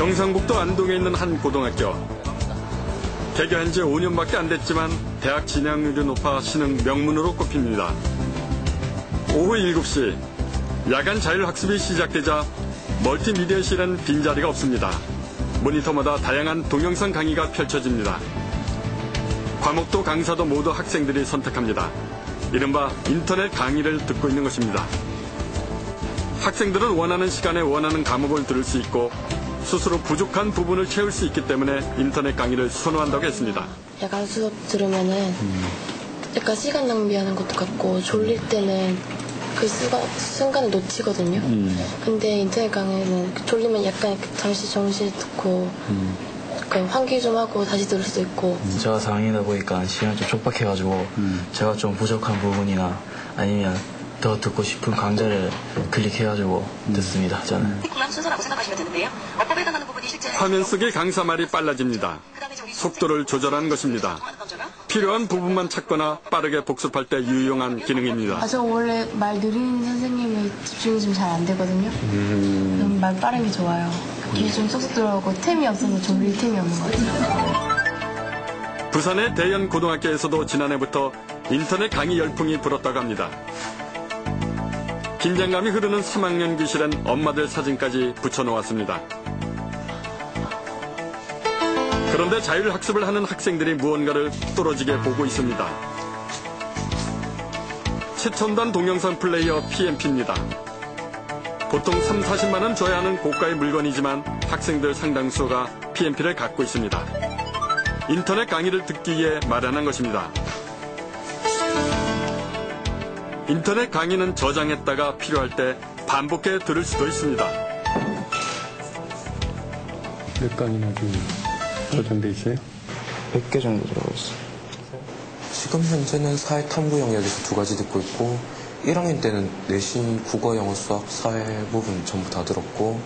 경상북도 안동에 있는 한 고등학교. 개교한 지 5년밖에 안 됐지만 대학 진학률이 높아 신흥 명문으로 꼽힙니다. 오후 7시 야간 자율학습이 시작되자 멀티미디어실엔 빈자리가 없습니다. 모니터마다 다양한 동영상 강의가 펼쳐집니다. 과목도 강사도 모두 학생들이 선택합니다. 이른바 인터넷 강의를 듣고 있는 것입니다. 학생들은 원하는 시간에 원하는 과목을 들을 수 있고 스스로 부족한 부분을 채울 수 있기 때문에 인터넷 강의를 선호한다고 했습니다. 야간 수업 들으면은 약간 시간 낭비하는 것도 같고 졸릴 때는 그 순간을 놓치거든요. 근데 인터넷 강의는 졸리면 약간 잠시 정시 듣고 약간 환기 좀 하고 다시 들을 수도 있고. 제가 4학년이다 보니까 시간이 좀 촉박해가지고 제가 좀 부족한 부분이나 아니면 더 듣고 싶은 강좌를 클릭해가지고 듣습니다. 저는. 순서라고 생각하시면 되는데요. 어법에 해당하는 부분이 실제 화면 속의 강사 말이 빨라집니다. 속도를 조절하는 것입니다. 필요한 부분만 찾거나 빠르게 복습할 때 유용한 기능입니다. 저 원래 말 느린 선생님이 집중이 좀 잘 안 되거든요. 말 빠른 게 좋아요. 귀에 좀 쏙쏙 들어오고 템이 없어서 졸릴 템이 없는 것 같아요. 부산의 대연 고등학교에서도 지난해부터 인터넷 강의 열풍이 불었다고 합니다. 긴장감이 흐르는 3학년 교실엔 엄마들 사진까지 붙여놓았습니다. 그런데 자율학습을 하는 학생들이 무언가를 뚫어지게 보고 있습니다. 최첨단 동영상 플레이어 PMP입니다. 보통 3, 40만 원 줘야 하는 고가의 물건이지만 학생들 상당수가 PMP를 갖고 있습니다. 인터넷 강의를 듣기 위해 마련한 것입니다. 인터넷 강의는 저장했다가 필요할 때 반복해 들을 수도 있습니다. 몇 강이나 지금 저장돼 있어요? 100개 정도 들어가 있어요. 지금 현재는 사회 탐구 영역에서 2가지 듣고 있고 1학년 때는 내신 국어, 영어, 수학, 사회 부분 전부 다 들었고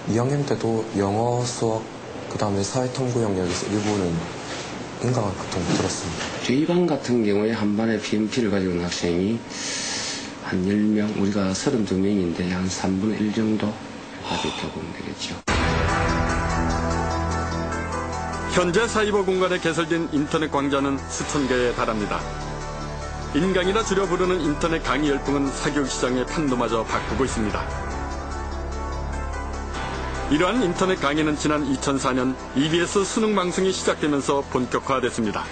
2학년 때도 영어, 수학, 그 다음에 사회 탐구 영역에서 일부는 인강학 같은 거 들었습니다. 저희 반 같은 경우에 한 반에 PMP를 가지고 있는 학생이 한 10명, 우리가 32명인데 한 3분의 1 정도 가지고 있다고 보면 되겠죠. 현재 사이버 공간에 개설된 인터넷 강좌는 수천 개에 달합니다. 인강이라 줄여 부르는 인터넷 강의 열풍은 사교육 시장의 판도마저 바꾸고 있습니다. 이러한 인터넷 강의는 지난 2004년 EBS 수능 방송이 시작되면서 본격화됐습니다.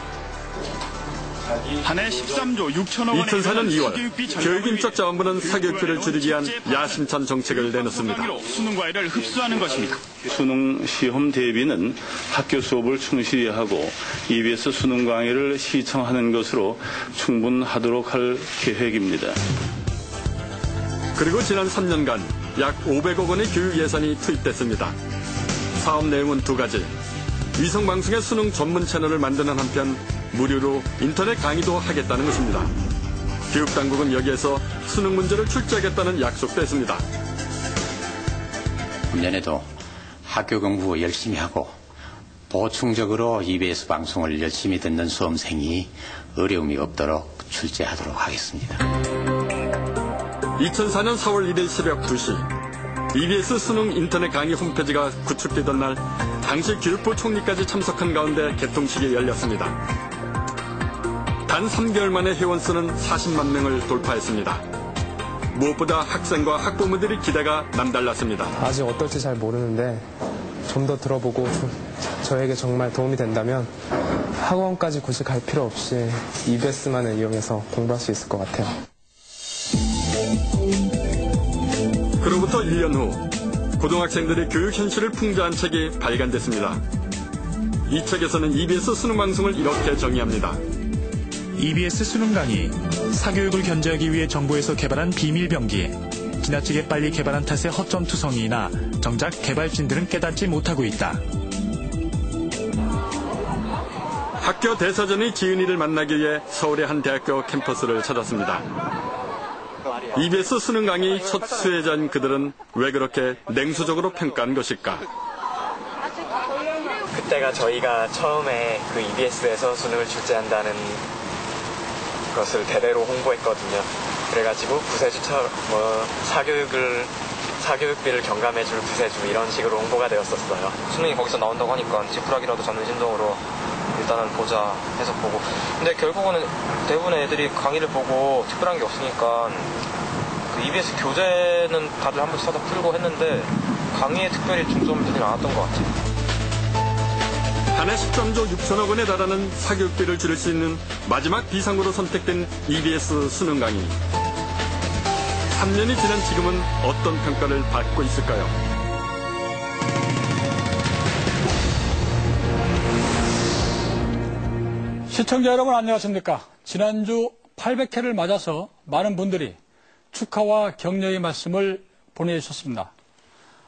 한 해 13조 6천억 원의 2004년 2월 교육인적자원부는 사교육비를 줄이기 위한 야심찬 정책을 내놓습니다. 수능 과외를 흡수하는 것입니다. 수능 시험 대비는 학교 수업을 충실히 하고 EBS 수능 강의를 시청하는 것으로 충분하도록 할 계획입니다. 그리고 지난 3년간 약 500억 원의 교육 예산이 투입됐습니다. 사업 내용은 2가지. 위성방송의 수능 전문 채널을 만드는 한편 무료로 인터넷 강의도 하겠다는 것입니다. 교육당국은 여기에서 수능 문제를 출제하겠다는 약속도 했습니다. 내년에도 학교 공부 열심히 하고 보충적으로 EBS 방송을 열심히 듣는 수험생이 어려움이 없도록 출제하도록 하겠습니다. 2004년 4월 1일 새벽 2시 EBS 수능 인터넷 강의 홈페이지가 구축되던 날 당시 교육부 총리까지 참석한 가운데 개통식이 열렸습니다. 단 3개월 만에 회원수는 40만 명을 돌파했습니다. 무엇보다 학생과 학부모들의 기대가 남달랐습니다. 아직 어떨지 잘 모르는데 좀 더 들어보고 저에게 정말 도움이 된다면 학원까지 굳이 갈 필요 없이 EBS만을 이용해서 공부할 수 있을 것 같아요. 그로부터 1년 후 고등학생들의 교육 현실을 풍자한 책이 발간됐습니다. 이 책에서는 EBS 수능 방송을 이렇게 정의합니다. EBS 수능 강의, 사교육을 견제하기 위해 정부에서 개발한 비밀 병기, 지나치게 빨리 개발한 탓에 허점투성이나 정작 개발진들은 깨닫지 못하고 있다. 학교 대사전의 지은이를 만나기 위해 서울의 한 대학교 캠퍼스를 찾았습니다. EBS 수능 강의 첫 수혜자인 그들은 왜 그렇게 냉소적으로 평가한 것일까? 그때가 저희가 처음에 그 EBS에서 수능을 출제한다는 것을 대대로 홍보했거든요. 그래가지고 구세주처럼 사교육을 사교육비를 경감해줄 부세주 이런 식으로 홍보가 되었었어요. 수능이 거기서 나온다고 하니까 지푸라기라도 잡는 심정으로 일단은 보자 해서 보고. 근데 결국은 대부분의 애들이 강의를 보고 특별한 게 없으니까 그 EBS 교재는 다들 한 번씩 사다 풀고 했는데 강의에 특별히 중점을 두진 않았던 것 같아요. 한 해 13조 6천억 원에 달하는 사교육비를 지를 수 있는 마지막 비상으로 선택된 EBS 수능 강의. 3년이 지난 지금은 어떤 평가를 받고 있을까요? 시청자 여러분 안녕하십니까? 지난주 800회를 맞아서 많은 분들이 축하와 격려의 말씀을 보내주셨습니다.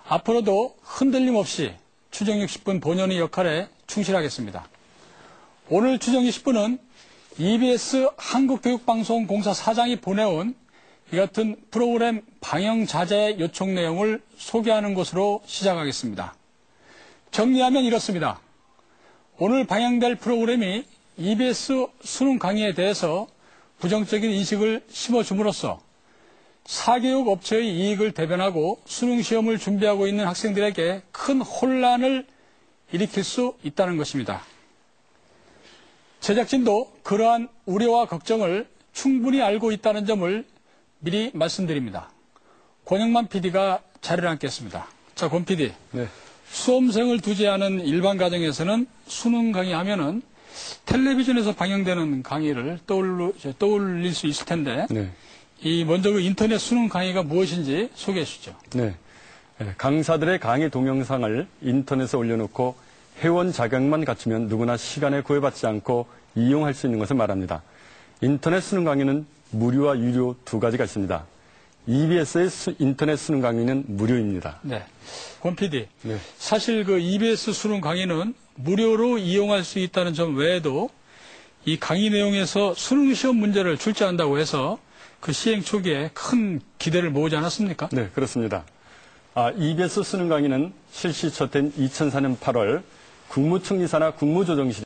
앞으로도 흔들림 없이 추정 60분 본연의 역할에 충실하겠습니다. 오늘 추정 60분은 EBS 한국교육방송공사 사장이 보내온 이 같은 프로그램 방영 자제 요청 내용을 소개하는 것으로 시작하겠습니다. 정리하면 이렇습니다. 오늘 방영될 프로그램이 EBS 수능 강의에 대해서 부정적인 인식을 심어줌으로써 사교육 업체의 이익을 대변하고 수능 시험을 준비하고 있는 학생들에게 큰 혼란을 일으킬 수 있다는 것입니다. 제작진도 그러한 우려와 걱정을 충분히 알고 있다는 점을 미리 말씀드립니다. 권영만 PD가 자리를 앉겠습니다. 자, 권 PD. 네. 수험생을 두지 않은 일반 가정에서는 수능 강의하면은 텔레비전에서 방영되는 강의를 떠올릴 수 있을 텐데, 네. 먼저 그 인터넷 수능 강의가 무엇인지 소개해 주시죠. 네. 강사들의 강의 동영상을 인터넷에 올려놓고 회원 자격만 갖추면 누구나 시간에 구애받지 않고 이용할 수 있는 것을 말합니다. 인터넷 수능 강의는 무료와 유료 두 가지가 있습니다. EBS의 인터넷 수능 강의는 무료입니다. 네. 권 PD. 네. 사실 그 EBS 수능 강의는 무료로 이용할 수 있다는 점 외에도 이 강의 내용에서 수능 시험 문제를 출제한다고 해서 그 시행 초기에 큰 기대를 모으지 않았습니까? 네, 그렇습니다. EBS 수능 강의는 실시 첫 해인 2004년 8월 국무총리사나 국무조정실이